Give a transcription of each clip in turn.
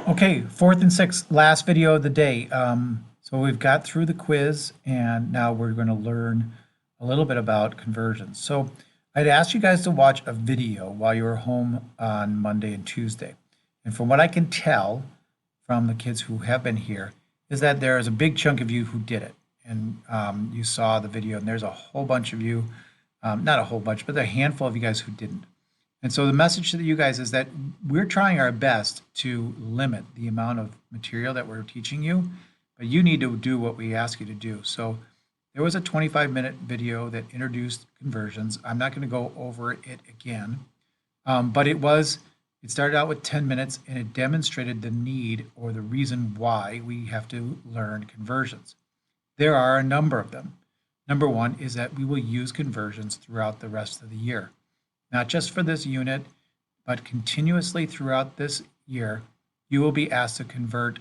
Okay, fourth and sixth, last video of the day. So we've got through the quiz and now we're going to learn a little bit about conversions. So I'd asked you guys to watch a video while you were home on Monday and Tuesday. And from what I can tell from the kids who have been here is that there is a big chunk of you who did it. And you saw the video and there's a whole bunch of you, not a whole bunch, but a handful of you guys who didn't. And so the message to you guys is that we're trying our best to limit the amount of material that we're teaching you, but you need to do what we ask you to do. So there was a 25-minute video that introduced conversions. I'm not going to go over it again, but it started out with 10 minutes and it demonstrated the need or the reason why we have to learn conversions. There are a number of them. Number one is that we will use conversions throughout the rest of the year. Not just for this unit, but continuously throughout this year, you will be asked to convert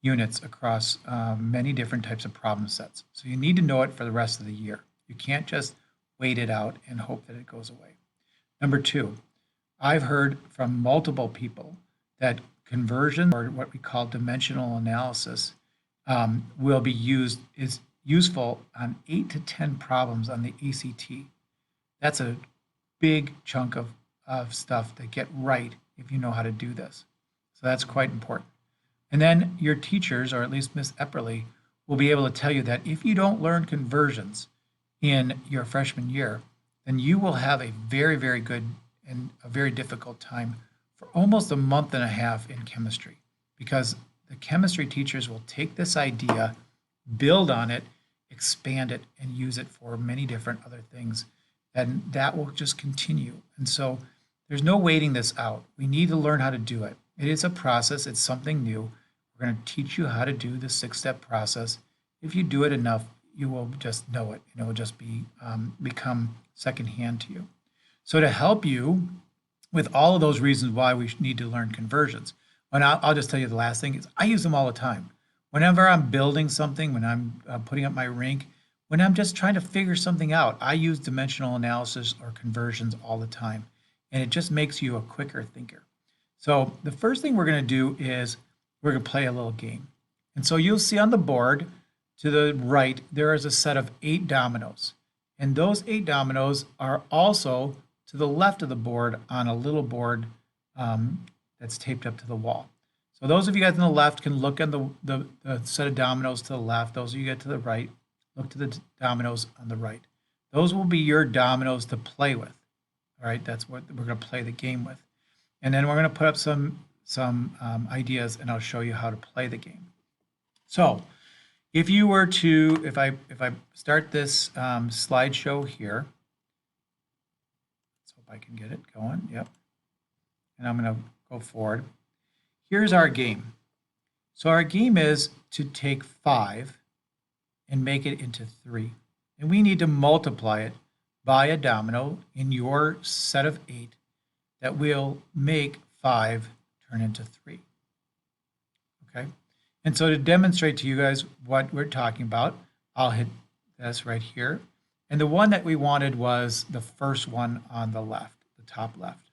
units across many different types of problem sets. So you need to know it for the rest of the year. You can't just wait it out and hope that it goes away. Number two, I've heard from multiple people that conversion, or what we call dimensional analysis, is useful on 8 to 10 problems on the ACT. That's a big chunk of stuff to get right if you know how to do this. So that's quite important. And then your teachers, or at least Miss Epperly, will be able to tell you that if you don't learn conversions in your freshman year, then you will have a very, very good and a very difficult time for almost a month and a half in chemistry, because the chemistry teachers will take this idea, build on it, expand it, and use it for many different other things. And that will just continue. And so there's no waiting this out. We need to learn how to do it. It is a process. It's something new. We're going to teach you how to do the 6-step process. If you do it enough, you will just know it, and it will just become secondhand to you. So to help you with all of those reasons why we need to learn conversions, and I'll just tell you the last thing is I use them all the time. Whenever I'm building something, when I'm putting up my rink, when I'm just trying to figure something out, I use dimensional analysis or conversions all the time, and it just makes you a quicker thinker. So the first thing we're going to do is we're going to play a little game. And so you'll see on the board to the right, there is a set of 8 dominoes. And those 8 dominoes are also to the left of the board on a little board that's taped up to the wall. So those of you guys on the left can look at the set of dominoes to the left. Those of you get to the right, look to the dominoes on the right. Those will be your dominoes to play with. All right, that's what we're going to play the game with. And then we're going to put up some ideas, and I'll show you how to play the game. So if you were to, if I start this slideshow here, let's hope I can get it going. Yep. And I'm going to go forward. Here's our game. So our game is to take 5 and make it into 3. And we need to multiply it by a domino in your set of 8 that will make 5 turn into 3. Okay? And so to demonstrate to you guys what we're talking about, I'll hit this right here. And the one that we wanted was the first one on the left, the top left.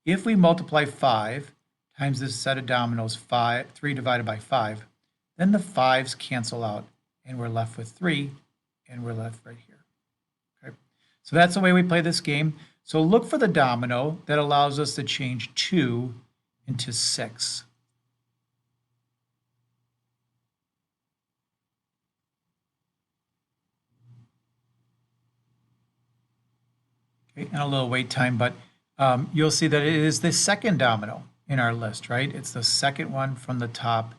If we multiply 5 times this set of dominoes, 3 divided by 5, then the 5s cancel out, and we're left with 3, and we're left right here. Okay, so that's the way we play this game. So look for the domino that allows us to change 2 into 6. Okay, and a little wait time, but you'll see that it is the second domino in our list, right? It's the second one from the top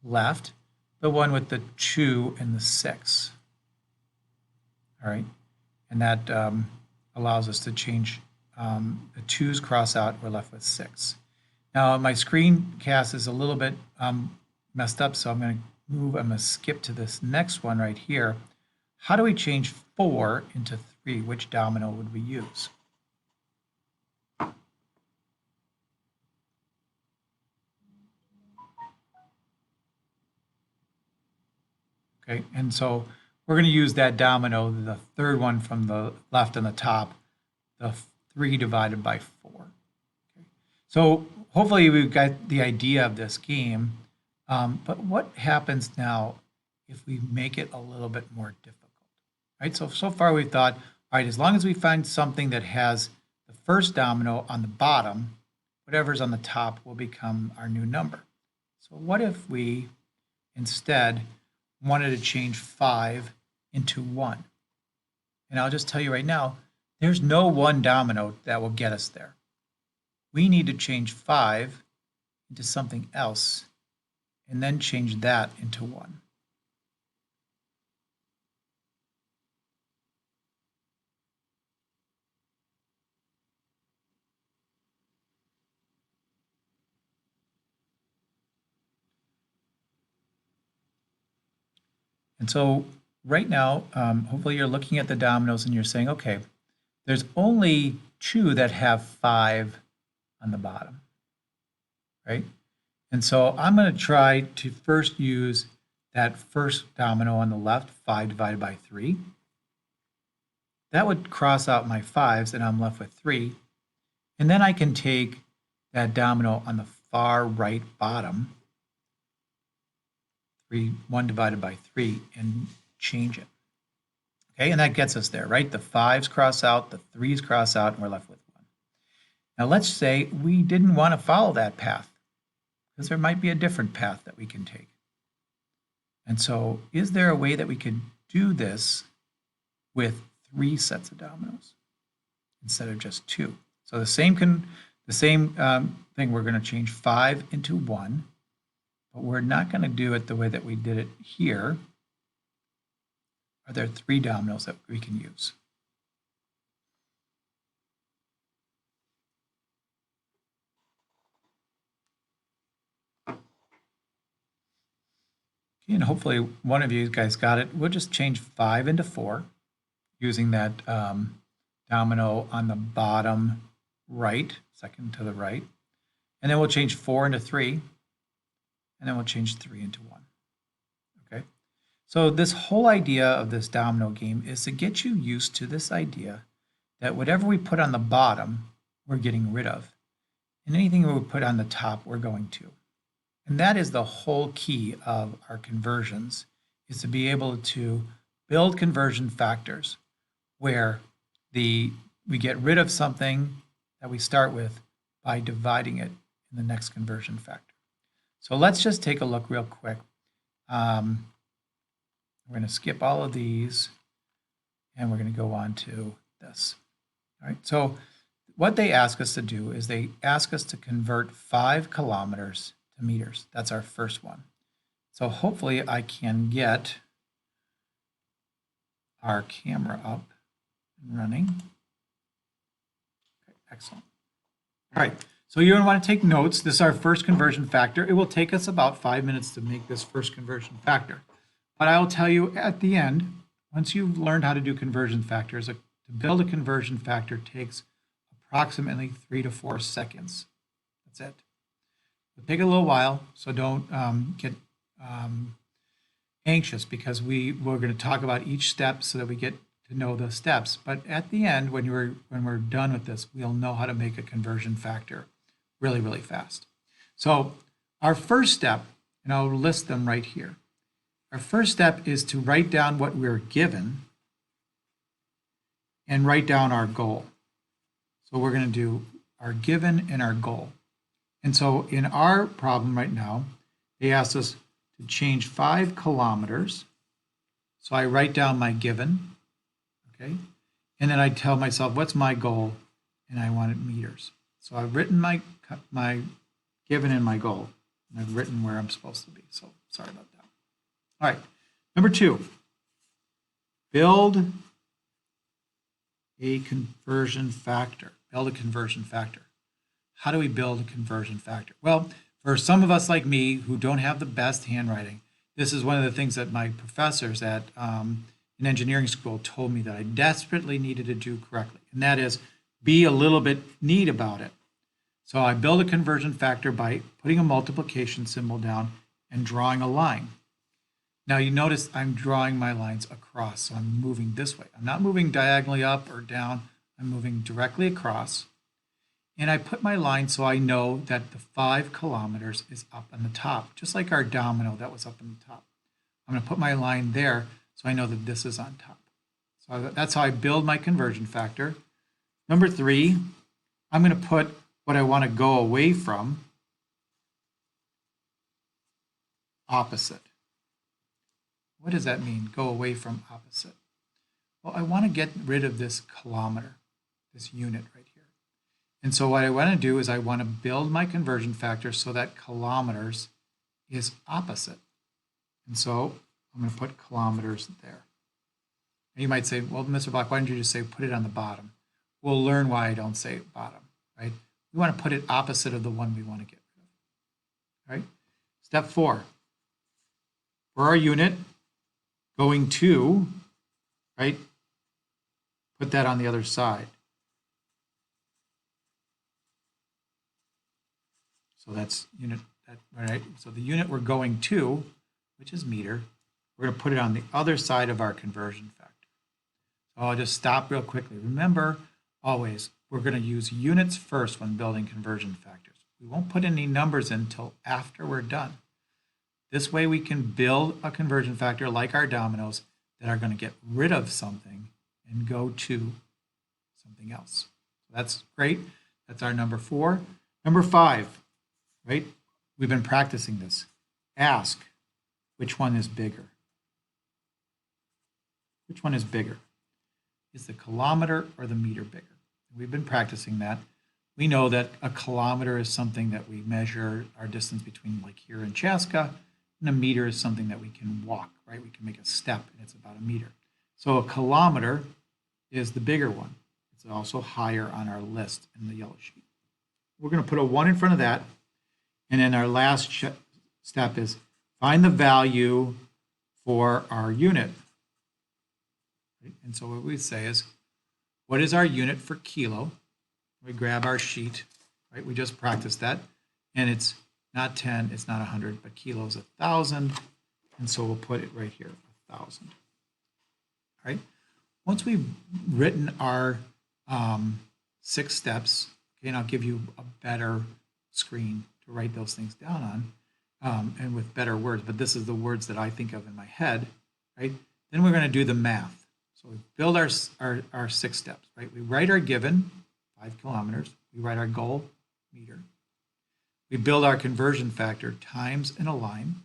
left, the one with the 2 and the 6. All right, and that allows us to change the 2's cross out, we're left with 6. Now my screencast is a little bit messed up, so I'm going to skip to this next one right here. How do we change 4 into 3? Which domino would we use? Okay, and so we're going to use that domino, the third one from the left on the top, the 3 divided by 4. Okay. So hopefully we've got the idea of this game. But what happens now if we make it a little bit more difficult? Right? So far we've thought, all right, as long as we find something that has the first domino on the bottom, whatever's on the top will become our new number. So what if we instead wanted to change 5 into 1? And I'll just tell you right now, there's no one domino that will get us there. We need to change 5 into something else and then change that into 1. And so right now, hopefully you're looking at the dominoes and you're saying, okay, there's only 2 that have 5 on the bottom, right? And so I'm going to try to first use that first domino on the left, 5 divided by 3. That would cross out my 5s and I'm left with 3. And then I can take that domino on the far right bottom, 1 divided by 3, and change it. Okay, and that gets us there, right? The 5s cross out, the 3s cross out, and we're left with 1. Now let's say we didn't want to follow that path, because there might be a different path that we can take. And so is there a way that we could do this with 3 sets of dominoes instead of just 2? So the same thing, we're going to change 5 into 1, but we're not going to do it the way that we did it here. Are there 3 dominoes that we can use? And hopefully one of you guys got it. We'll just change 5 into 4 using that domino on the bottom right, second to the right. And then we'll change 4 into 3, and then we'll change 3 into 1. Okay? So this whole idea of this domino game is to get you used to this idea that whatever we put on the bottom, we're getting rid of. And anything we put on the top, we're going to. And that is the whole key of our conversions, is to be able to build conversion factors where we get rid of something that we start with by dividing it in the next conversion factor. So let's just take a look real quick. We're going to skip all of these and we're going to go on to this. All right, so what they ask us to do is they ask us to convert 5 kilometers to meters. That's our first one. So hopefully I can get our camera up and running. Okay, excellent. All right, so you're going to want to take notes. This is our first conversion factor. It will take us about 5 minutes to make this first conversion factor. But I will tell you at the end, once you've learned how to do conversion factors, to build a conversion factor takes approximately 3 to 4 seconds. That's it. It'll take a little while, so don't get anxious, because we're going to talk about each step so that we get to know the steps. But at the end, when we're done with this, we'll know how to make a conversion factor really, really fast. So our first step, and I'll list them right here. Our first step is to write down what we're given and write down our goal. So we're going to do our given and our goal. And so in our problem right now, they asked us to change 5 kilometers. So I write down my given, okay? And then I tell myself, what's my goal? And I want it meters. So I've written my given and my goal, and I've written where I'm supposed to be. So sorry about that. All right, number 2, build a conversion factor. Build a conversion factor. How do we build a conversion factor? Well, for some of us like me who don't have the best handwriting, this is one of the things that my professors at in engineering school told me that I desperately needed to do correctly, and that is be a little bit neat about it. So I build a conversion factor by putting a multiplication symbol down and drawing a line. Now you notice I'm drawing my lines across, so I'm moving this way. I'm not moving diagonally up or down, I'm moving directly across. And I put my line so I know that the 5 kilometers is up on the top, just like our domino that was up on the top. I'm going to put my line there so I know that this is on top. So that's how I build my conversion factor. Number 3, I'm going to put what I want to go away from opposite. What does that mean, go away from opposite? Well, I want to get rid of this kilometer, this unit right here. And so what I want to do is I want to build my conversion factor so that kilometers is opposite. And so I'm going to put kilometers there. And you might say, well, Mr. Block, why don't you just say put it on the bottom? We'll learn why I don't say bottom, right? We want to put it opposite of the one we want to get rid of. All right? Step 4. For our unit, going to, right, put that on the other side. So that's unit, right? So the unit we're going to, which is meter, we're going to put it on the other side of our conversion factor. So I'll just stop real quickly. Remember, always, we're going to use units first when building conversion factors. We won't put any numbers in until after we're done. This way we can build a conversion factor like our dominoes that are going to get rid of something and go to something else. So that's great. That's our number 4. Number 5, right? We've been practicing this. Ask, which one is bigger? Which one is bigger? Is the kilometer or the meter bigger? We've been practicing that. We know that a kilometer is something that we measure our distance between, like here in Chaska, and a meter is something that we can walk, right? We can make a step, and it's about a meter. So a kilometer is the bigger one. It's also higher on our list in the yellow sheet. We're going to put a 1 in front of that, and then our last step is find the value for our unit. And so what we say is, what is our unit for kilo? We grab our sheet, right? We just practiced that, and it's not 10, it's not 100, but kilos 1,000, and so we'll put it right here, 1,000. All right. Once we've written our 6 steps, okay, and I'll give you a better screen to write those things down on, and with better words, but this is the words that I think of in my head, right? Then we're going to do the math. So we build our 6 steps, right? We write our given, 5 kilometers. We write our goal, meter. We build our conversion factor, times in a line.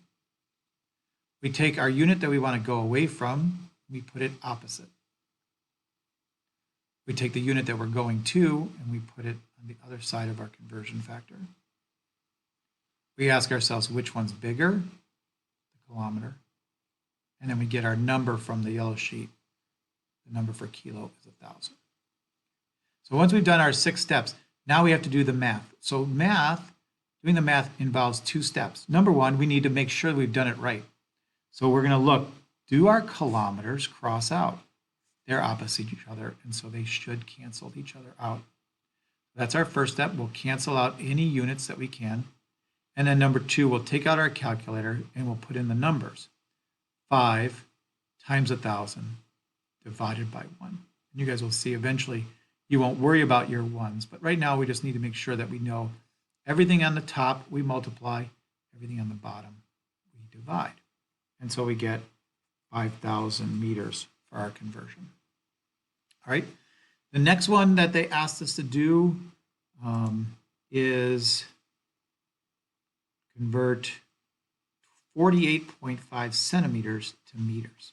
We take our unit that we want to go away from, we put it opposite. We take the unit that we're going to, and we put it on the other side of our conversion factor. We ask ourselves which one's bigger, the kilometer, and then we get our number from the yellow sheet. The number for kilo is 1,000. So once we've done our 6 steps, now we have to do the math. So doing the math involves 2 steps. Number 1, we need to make sure we've done it right. So we're going to look, do our kilometers cross out? They're opposite each other, and so they should cancel each other out. That's our first step. We'll cancel out any units that we can. And then number 2, we'll take out our calculator and we'll put in the numbers. 5 times 1,000 divided by 1. And you guys will see eventually you won't worry about your ones, but right now we just need to make sure that we know everything on the top we multiply, everything on the bottom we divide. And so we get 5,000 meters for our conversion. All right, the next one that they asked us to do is convert 48.5 centimeters to meters.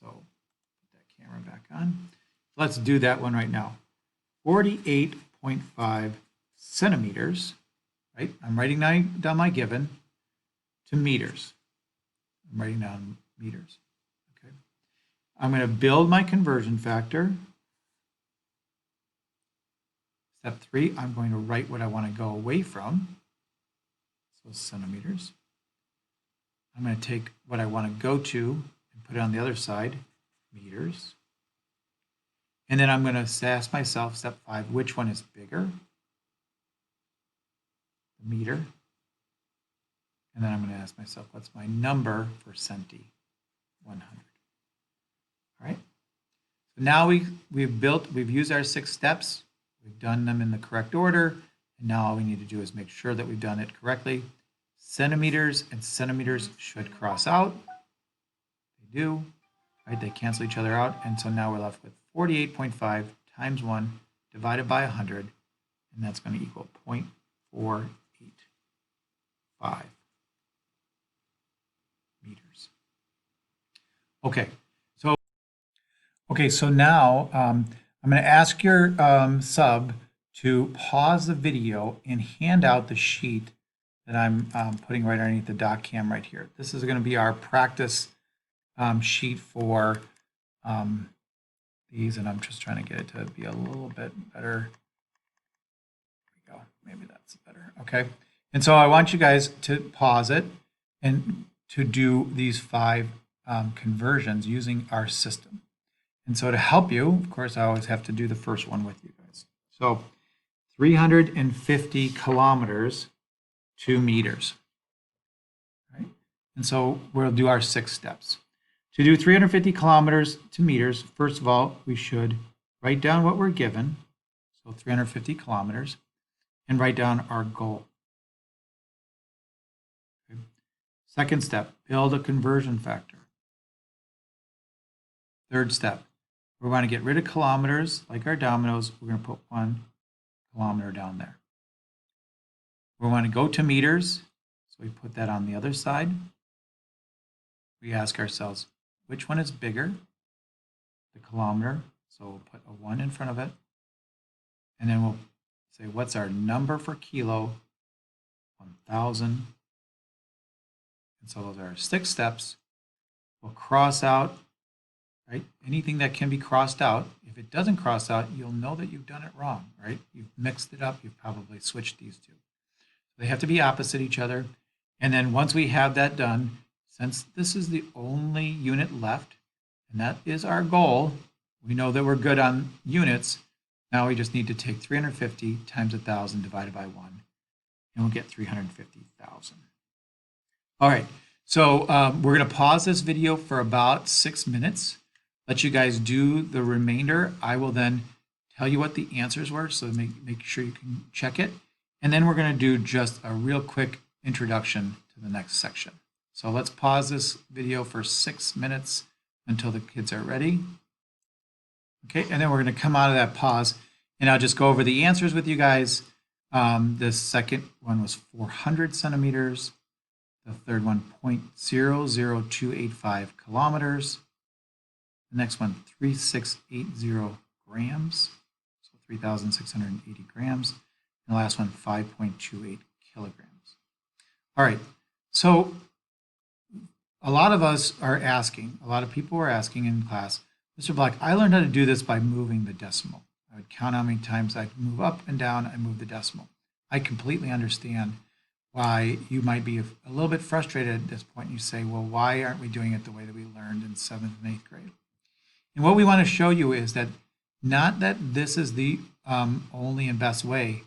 So put that camera back on. Let's do that one right now. 48.5 centimeters, right? I'm writing down my given to meters. I'm writing down meters, okay? I'm going to build my conversion factor. Step 3, I'm going to write what I want to go away from, so centimeters. I'm going to take what I want to go to and put it on the other side, meters. And then I'm going to ask myself, step 5, which one is bigger? The meter. And then I'm going to ask myself, what's my number for centi? 100. All right. Now we've used our 6 steps. We've done them in the correct order. And now all we need to do is make sure that we've done it correctly. Centimeters and centimeters should cross out. They do, right? They cancel each other out. And so now we're left with 48.5 times 1 divided by 100. And that's going to equal 0.485 meters. Okay, so now I'm going to ask your sub to pause the video and hand out the sheet that I'm putting right underneath the doc cam right here. This is going to be our practice sheet for these, and I'm just trying to get it to be a little bit better. There we go. Maybe that's better. Okay. And so I want you guys to pause it and to do these 5 conversions using our system. And so to help you, of course, I always have to do the first one with you guys. So 350 kilometers to meters. Right? And so we'll do our 6 steps. To do 350 kilometers to meters, first of all, we should write down what we're given, so 350 kilometers, and write down our goal. Okay. Second step, build a conversion factor. Third step, we want to get rid of kilometers, like our dominoes. We're going to put 1 kilometer down there. We want to go to meters, so we put that on the other side. We ask ourselves, which one is bigger? The kilometer, so we'll put a 1 in front of it. And then we'll say, what's our number for kilo? 1,000. And so those are our 6 steps. We'll cross out, right? Anything that can be crossed out. If it doesn't cross out, you'll know that you've done it wrong, right? You've mixed it up. You've probably switched these 2. They have to be opposite each other. And then once we have that done, since this is the only unit left, and that is our goal, we know that we're good on units. Now we just need to take 350 times 1,000 divided by 1, and we'll get 350,000. All right, so we're going to pause this video for about 6 minutes, let you guys do the remainder. I will then tell you what the answers were, so make sure you can check it. And then we're going to do just a real quick introduction to the next section. So let's pause this video for 6 minutes until the kids are ready. Okay, and then we're going to come out of that pause, and I'll just go over the answers with you guys. The second one was 400 centimeters. The third one, 0.00285 kilometers. The next one, 3,680 grams, so 3,680 grams. And the last one, 5.28 kilograms. All right, so a lot of us are asking, a lot of people are asking in class, Mr. Black, I learned how to do this by moving the decimal. I would count how many times I'd move up and down and move the decimal. I completely understand why you might be a little bit frustrated at this point. You say, well, why aren't we doing it the way that we learned in 7th and 8th grade? And what we want to show you is that not that this is the only and best way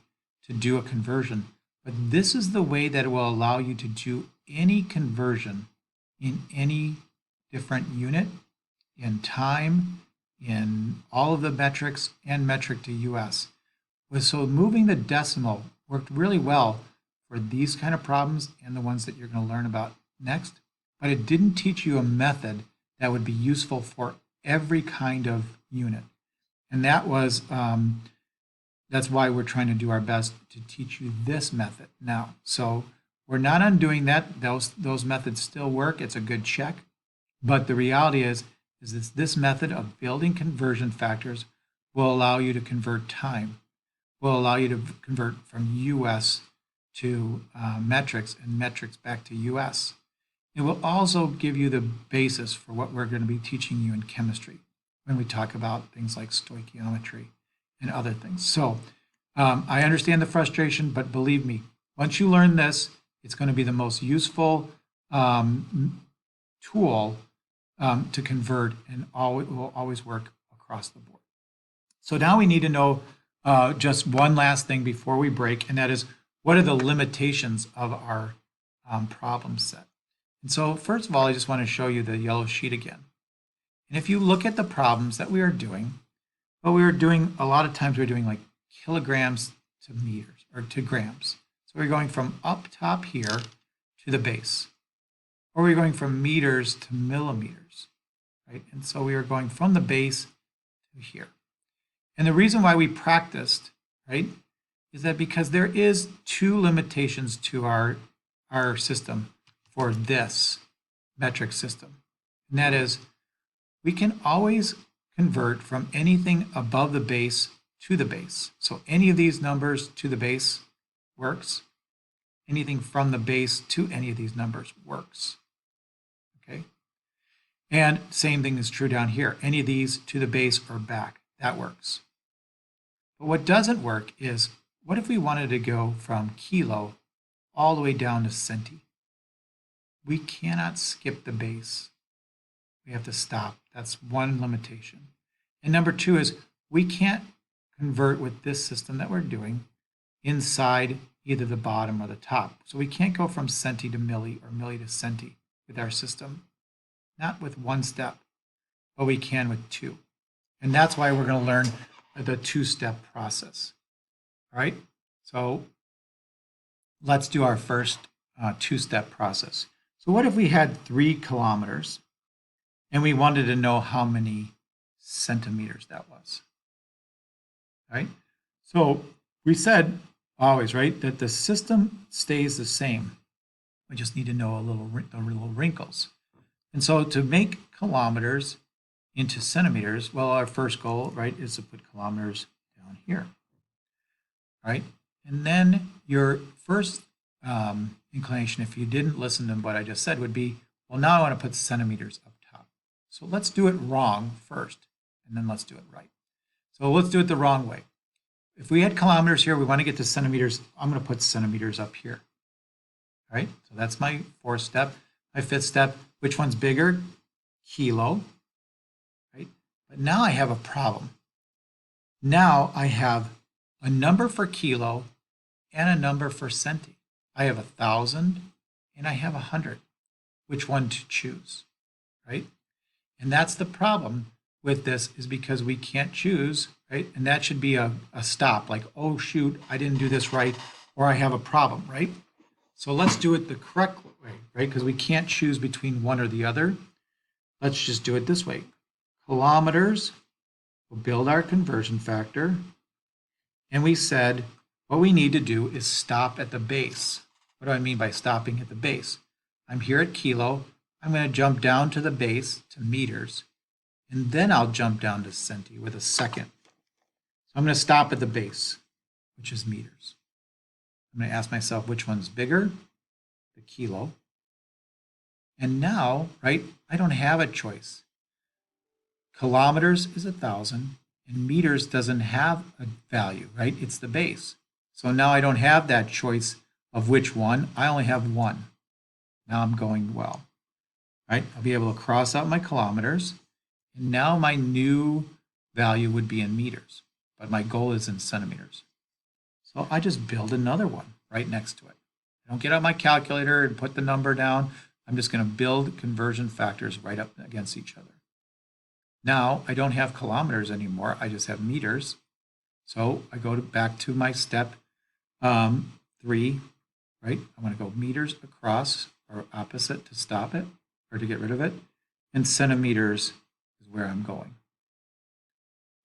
to do a conversion, but this is the way that it will allow you to do any conversion in any different unit, in time, in all of the metrics and metric to US. So moving the decimal worked really well for these kind of problems and the ones that you're going to learn about next, but it didn't teach you a method that would be useful for every kind of unit. And that was, that's why we're trying to do our best to teach you this method now. So we're not undoing that. Those methods still work. It's a good check. But the reality is this method of building conversion factors will allow you to convert time, will allow you to convert from US to metrics and metrics back to US. It will also give you the basis for what we're going to be teaching you in chemistry when we talk about things like stoichiometry and other things. So I understand the frustration, but believe me, once you learn this, it's going to be the most useful tool to convert, and it will always work across the board. So now we need to know just one last thing before we break, and that is, what are the limitations of our problem set? And so first of all, I just want to show you the yellow sheet again. And if you look at the problems that we are doing, what we were doing, a lot of times we're doing like kilograms to meters or to grams. So we're going from up top here to the base, or we're going from meters to millimeters, right? And so we are going from the base to here. And the reason why we practiced, right, is that because there is two limitations to our system for this metric system. And that is, we can always convert from anything above the base to the base. So any of these numbers to the base works. Anything from the base to any of these numbers works. Okay? And same thing is true down here. Any of these to the base or back, that works. But what doesn't work is, what if we wanted to go from kilo all the way down to centi? We cannot skip the base. We have to stop. That's one limitation. And number two is, we can't convert with this system that we're doing inside either the bottom or the top. So we can't go from centi to milli or milli to centi with our system. Not with one step, but we can with two. And that's why we're going to learn the two-step process. All right, so let's do our first two-step process. So what if we had 3 kilometers and we wanted to know how many centimeters that was? All right, so we said always, right, that the system stays the same. We just need to know the little wrinkles. And so to make kilometers into centimeters, well, our first goal, right, is to put kilometers down here, right? And then your first inclination, if you didn't listen to what I just said, would be, well, now I want to put centimeters up top. So let's do it wrong first, and then let's do it right. So let's do it the wrong way. If we had kilometers here, we want to get to centimeters, I'm going to put centimeters up here. All right, so that's my fourth step. My fifth step, which one's bigger? Kilo, right? But now I have a problem. Now I have a number for kilo and a number for centi. I have 1,000 and I have 100. Which one to choose, right? And that's the problem with this, is because we can't choose, right? And that should be a stop, like, oh shoot, I didn't do this right, or I have a problem, right? So let's do it the correct way, right? Because we can't choose between one or the other. Let's just do it this way. Kilometers, we'll build our conversion factor. And we said what we need to do is stop at the base. What do I mean by stopping at the base? I'm here at kilo. I'm going to jump down to the base to meters. And then I'll jump down to centi with a second. So I'm going to stop at the base, which is meters. I'm going to ask myself which one's bigger, the kilo. And now, right, I don't have a choice. Kilometers is 1,000, and meters doesn't have a value, right? It's the base. So now I don't have that choice of which one. I only have one. Now I'm going well, right? I'll be able to cross out my kilometers, and now my new value would be in meters, but my goal is in centimeters. So I just build another one right next to it. I don't get out my calculator and put the number down. I'm just going to build conversion factors right up against each other. Now I don't have kilometers anymore. I just have meters. So I go back to my step 3, right? I'm going to go meters across or opposite to stop it or to get rid of it. And centimeters is where I'm going.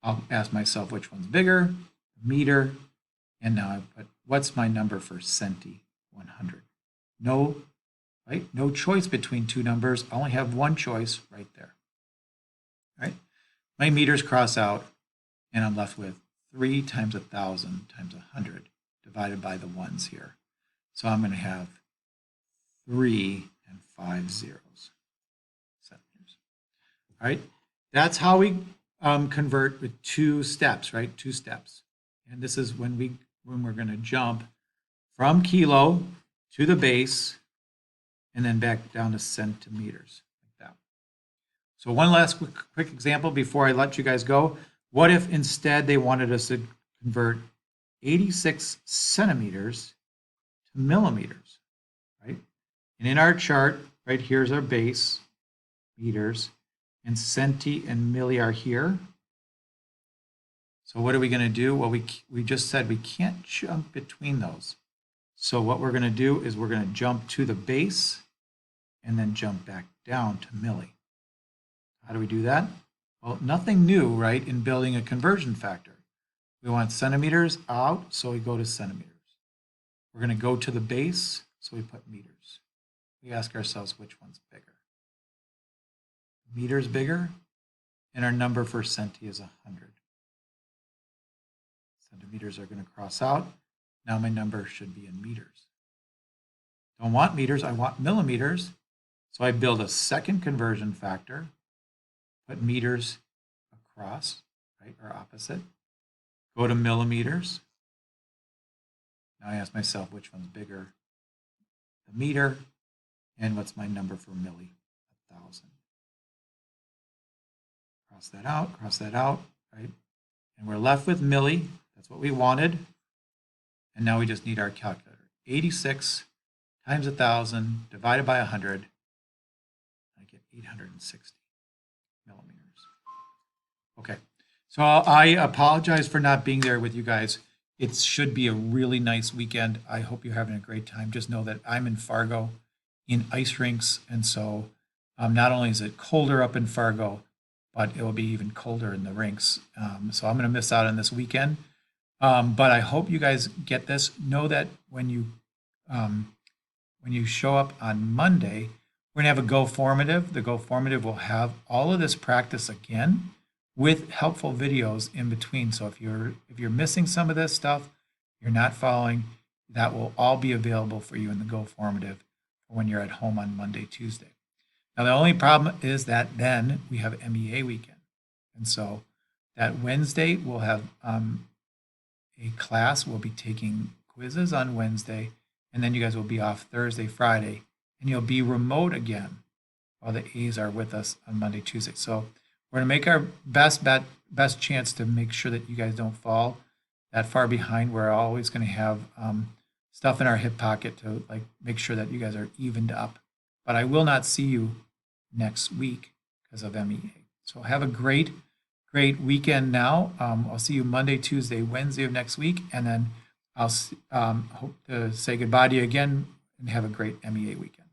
I'll ask myself which one's bigger, meter, and now I put, what's my number for centi? 100. No, right? No choice between two numbers. I only have one choice right there. Right? My meters cross out, and I'm left with 3 times 1,000 times 100 divided by the ones here. So I'm going to have 3 and 5 zeros. Centimeters. All right? That's how we convert with 2 steps, right? 2 steps. And this is when we're going to jump from kilo to the base and then back down to centimeters, like that. So one last quick example before I let you guys go. What if instead they wanted us to convert 86 centimeters to millimeters, right? And in our chart, right, here's our base, meters, and centi and milli are here. So what are we going to do? Well, we just said we can't jump between those. So what we're going to do is we're going to jump to the base and then jump back down to milli. How do we do that? Well, nothing new, right, in building a conversion factor. We want centimeters out, so we go to centimeters. We're going to go to the base, so we put meters. We ask ourselves which one's bigger. Meters bigger, and our number for centi is 100. Centimeters are going to cross out. Now my number should be in meters. Don't want meters, I want millimeters. So I build a second conversion factor, put meters across, right, or opposite. Go to millimeters. Now I ask myself which one's bigger, the meter, and what's my number for milli? 1,000. Cross that out, right? And we're left with milli. That's what we wanted. And now we just need our calculator. 86 times 1,000 divided by 100. I get 860 millimeters. Okay, so I apologize for not being there with you guys. It should be a really nice weekend. I hope you're having a great time. Just know that I'm in Fargo in ice rinks. And so not only is it colder up in Fargo, but it will be even colder in the rinks. So I'm going to miss out on this weekend. But I hope you guys get this. Know that when you show up on Monday, we're going to have a Go Formative. The Go Formative will have all of this practice again with helpful videos in between. So if you're missing some of this stuff, you're not following, that will all be available for you in the Go Formative when you're at home on Monday, Tuesday. Now, the only problem is that then we have MEA weekend. And so that Wednesday we'll have a class. We'll be taking quizzes on Wednesday, and then you guys will be off Thursday, Friday, and you'll be remote again while the A's are with us on Monday, Tuesday. So we're going to make our best chance to make sure that you guys don't fall that far behind. We're always going to have stuff in our hip pocket to make sure that you guys are evened up. But I will not see you next week because of MEA. So have a great weekend now. I'll see you Monday, Tuesday, Wednesday of next week, and then I'll hope to say goodbye to you again and have a great MEA weekend.